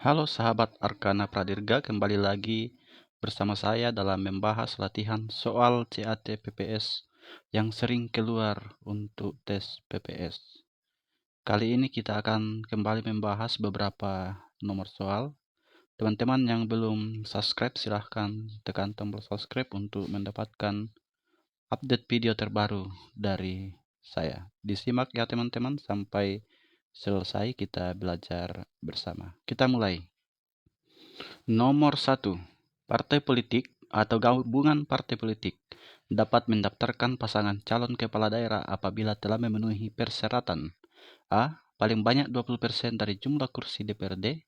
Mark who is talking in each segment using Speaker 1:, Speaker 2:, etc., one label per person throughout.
Speaker 1: Halo sahabat Arkana Pradirga, kembali lagi bersama saya dalam membahas latihan soal CAT PPS yang sering keluar untuk tes PPS. Kali ini kita akan kembali membahas beberapa nomor soal. Teman-teman yang belum subscribe, silahkan tekan tombol subscribe untuk mendapatkan update video terbaru dari saya. Disimak ya teman-teman sampai selesai kita belajar bersama. Kita mulai. Nomor 1. Partai politik atau gabungan partai politik dapat mendaftarkan pasangan calon kepala daerah apabila telah memenuhi persyaratan: A. Paling banyak 20% dari jumlah kursi DPRD.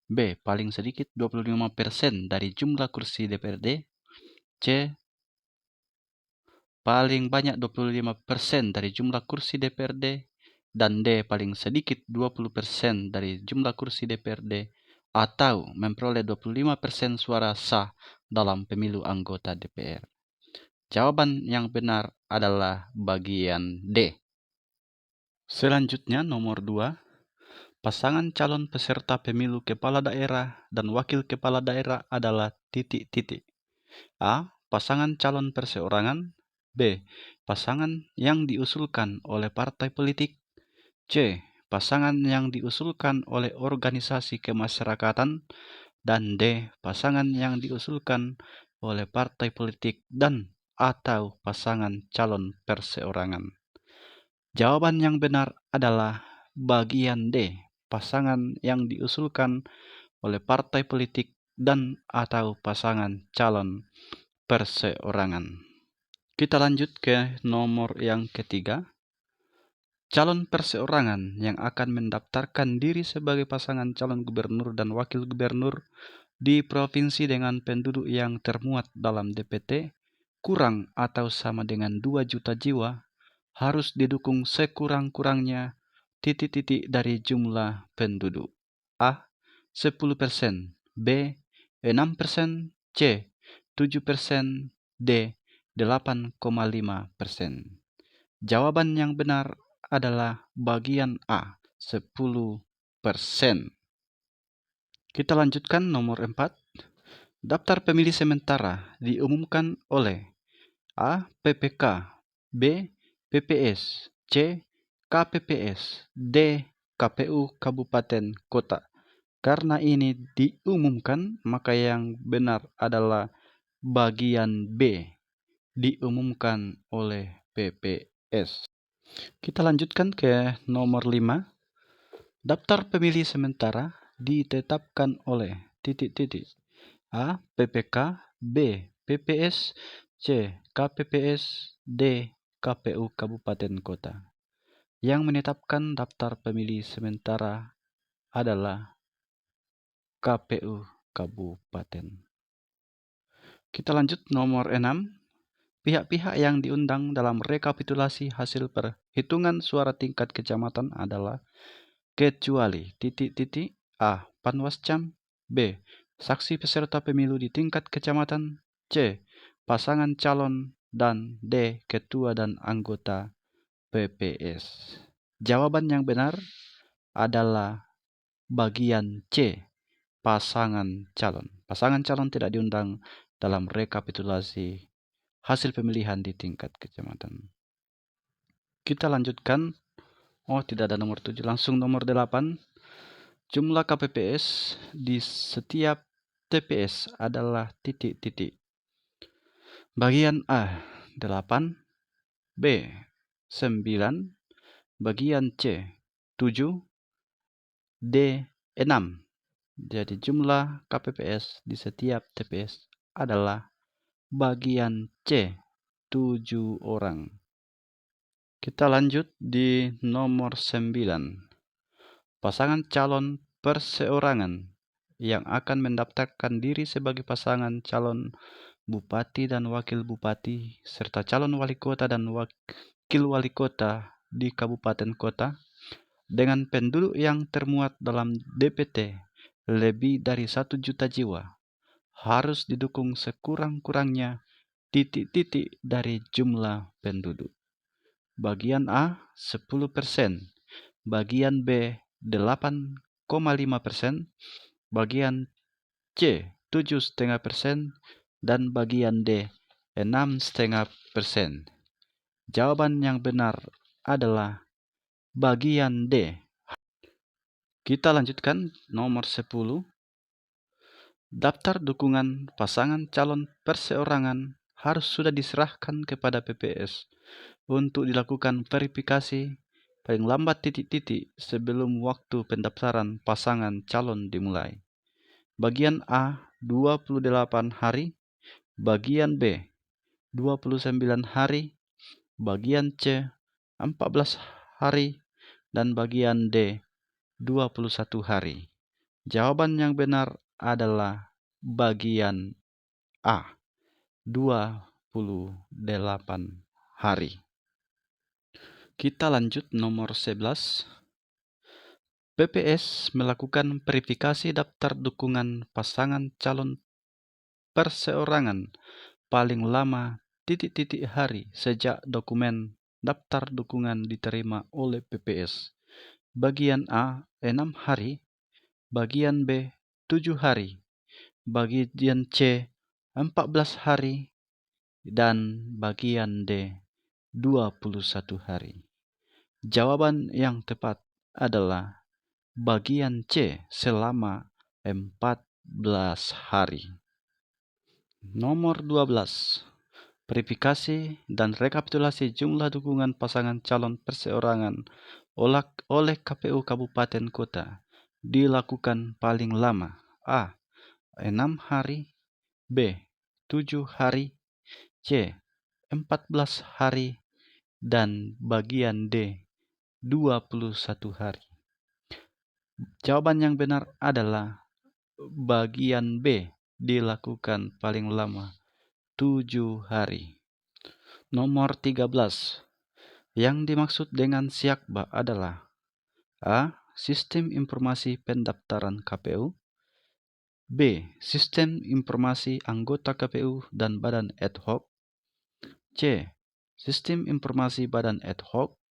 Speaker 1: B. Paling sedikit 25% dari jumlah kursi DPRD. C. Paling banyak 25% dari jumlah kursi DPRD. Dan D. Paling sedikit 20% dari jumlah kursi DPRD atau memperoleh 25% suara sah dalam pemilu anggota DPR. Jawaban yang benar adalah bagian D. Selanjutnya nomor 2. Pasangan calon peserta pemilu kepala daerah dan wakil kepala daerah adalah titik-titik. A. Pasangan calon perseorangan. B. Pasangan yang diusulkan oleh partai politik. C. Pasangan yang diusulkan oleh organisasi kemasyarakatan. Dan D. Pasangan yang diusulkan oleh partai politik dan atau pasangan calon perseorangan. Jawaban yang benar adalah bagian D. Pasangan yang diusulkan oleh partai politik dan atau pasangan calon perseorangan. Kita lanjut ke nomor yang ketiga. Calon perseorangan yang akan mendaftarkan diri sebagai pasangan calon gubernur dan wakil gubernur di provinsi dengan penduduk yang termuat dalam DPT kurang atau sama dengan 2 juta jiwa harus didukung sekurang-kurangnya titik-titik dari jumlah penduduk. A. 10%, B. 6%, C. 7%, D. 8,5%. Jawaban yang benar adalah bagian A, 10%. Kita lanjutkan nomor 4. Daftar pemilih sementara diumumkan oleh A. PPK, B. PPS, C. KPPS, D. KPU Kabupaten Kota. Karena ini diumumkan, maka yang benar adalah bagian B, diumumkan oleh PPS. Kita lanjutkan ke nomor 5. Daftar pemilih sementara ditetapkan oleh titik-titik. A. PPK, B. PPS, C. KPPS, D. KPU Kabupaten Kota. Yang menetapkan daftar pemilih sementara adalah KPU Kabupaten. Kita lanjut nomor 6. Pihak-pihak yang diundang dalam rekapitulasi hasil perhitungan suara tingkat kecamatan adalah kecuali titik-titik. A. Panwascam, B. Saksi peserta pemilu di tingkat kecamatan, C. Pasangan calon, dan D. Ketua dan anggota PPS. Jawaban yang benar adalah bagian C, pasangan calon. Pasangan calon tidak diundang dalam rekapitulasi hasil pemilihan di tingkat kecamatan. Kita lanjutkan. Oh, tidak ada nomor 7, langsung nomor 8. Jumlah KPPS di setiap TPS adalah titik-titik. Bagian A, 8, B, 9, bagian C, 7, D, 6. Jadi jumlah KPPS di setiap TPS adalah bagian C, 7 orang. Kita lanjut di nomor 9. Pasangan calon perseorangan yang akan mendaftarkan diri sebagai pasangan calon bupati dan wakil bupati serta calon wali kota dan wakil wali kota di kabupaten kota dengan penduduk yang termuat dalam DPT lebih dari 1 juta jiwa harus didukung sekurang-kurangnya titik-titik dari jumlah penduduk. Bagian A 10%, bagian B 8,5%, bagian C 7,5%, dan bagian D 6,5%. Jawaban yang benar adalah bagian D. Kita lanjutkan nomor 10. Daftar dukungan pasangan calon perseorangan harus sudah diserahkan kepada PPS untuk dilakukan verifikasi paling lambat sebelum waktu pendaftaran pasangan calon dimulai. Bagian A 28 hari, bagian B 29 hari, bagian C 14 hari, dan bagian D 21 hari. Jawaban yang benar adalah bagian A 28 hari. Kita lanjut nomor 11. PPS melakukan verifikasi daftar dukungan pasangan calon perseorangan paling lama hari sejak dokumen daftar dukungan diterima oleh PPS. Bagian A 6 hari, bagian B 7 hari, bagian C 14 hari, dan bagian D 21 hari. Jawaban yang tepat adalah bagian C selama 14 hari. Nomor 12. Verifikasi dan rekapitulasi jumlah dukungan pasangan calon perseorangan oleh KPU Kabupaten Kota dilakukan paling lama A. 6 hari, B. 7 hari, C. 14 hari, dan bagian D 21 hari. Jawaban yang benar adalah bagian B dilakukan paling lama 7 hari. Nomor 13. Yang dimaksud dengan SIAKBA adalah A. Sistem Informasi Pendaftaran KPU, B. Sistem Informasi Anggota KPU dan Badan Ad hoc, C. Sistem Informasi Badan Ad hoc,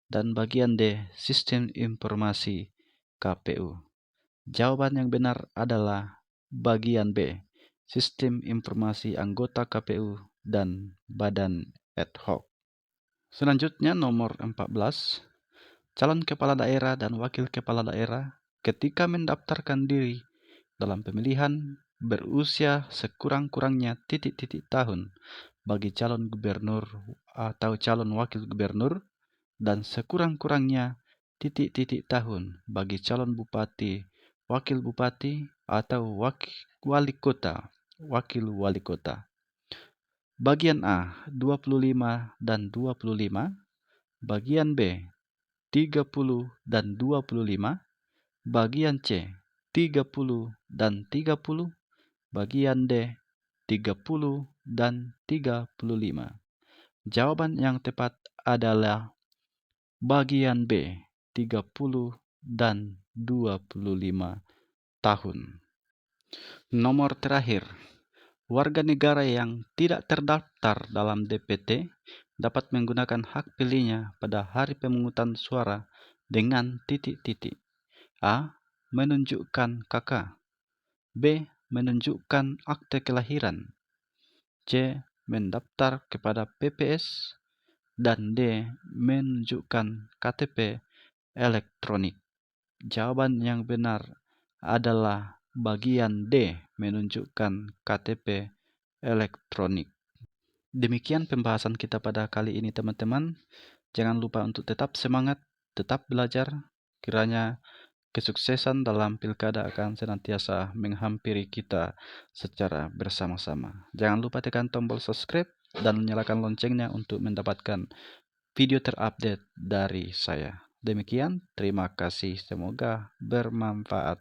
Speaker 1: dan bagian D. Sistem Informasi KPU. Jawaban yang benar adalah bagian B. Sistem Informasi Anggota KPU dan Badan Ad hoc. Selanjutnya nomor 14. Calon kepala daerah dan wakil kepala daerah ketika mendaftarkan diri dalam pemilihan berusia sekurang-kurangnya tahun bagi calon gubernur atau calon wakil gubernur dan sekurang-kurangnya tahun bagi calon bupati, wakil bupati, atau wali kota, wakil wali kota. Bagian A 25 dan 25, bagian B 30 dan 25, bagian C 30 dan 30, bagian D 30 dan 35. Jawaban yang tepat adalah bagian B 30 dan 25 tahun. Nomor terakhir, warga negara yang tidak terdaftar dalam DPT dapat menggunakan hak pilihnya pada hari pemungutan suara dengan A. Menunjukkan KK, B. Menunjukkan akte kelahiran, C. Mendaftar kepada PPS, dan D. Menunjukkan KTP elektronik. Jawaban yang benar adalah bagian D. Menunjukkan KTP elektronik. Demikian pembahasan kita pada kali ini, teman-teman. Jangan lupa untuk tetap semangat, tetap belajar. Kiranya kesuksesan dalam pilkada akan senantiasa menghampiri kita secara bersama-sama. Jangan lupa tekan tombol subscribe dan nyalakan loncengnya untuk mendapatkan video terupdate dari saya. Demikian, terima kasih. Semoga bermanfaat.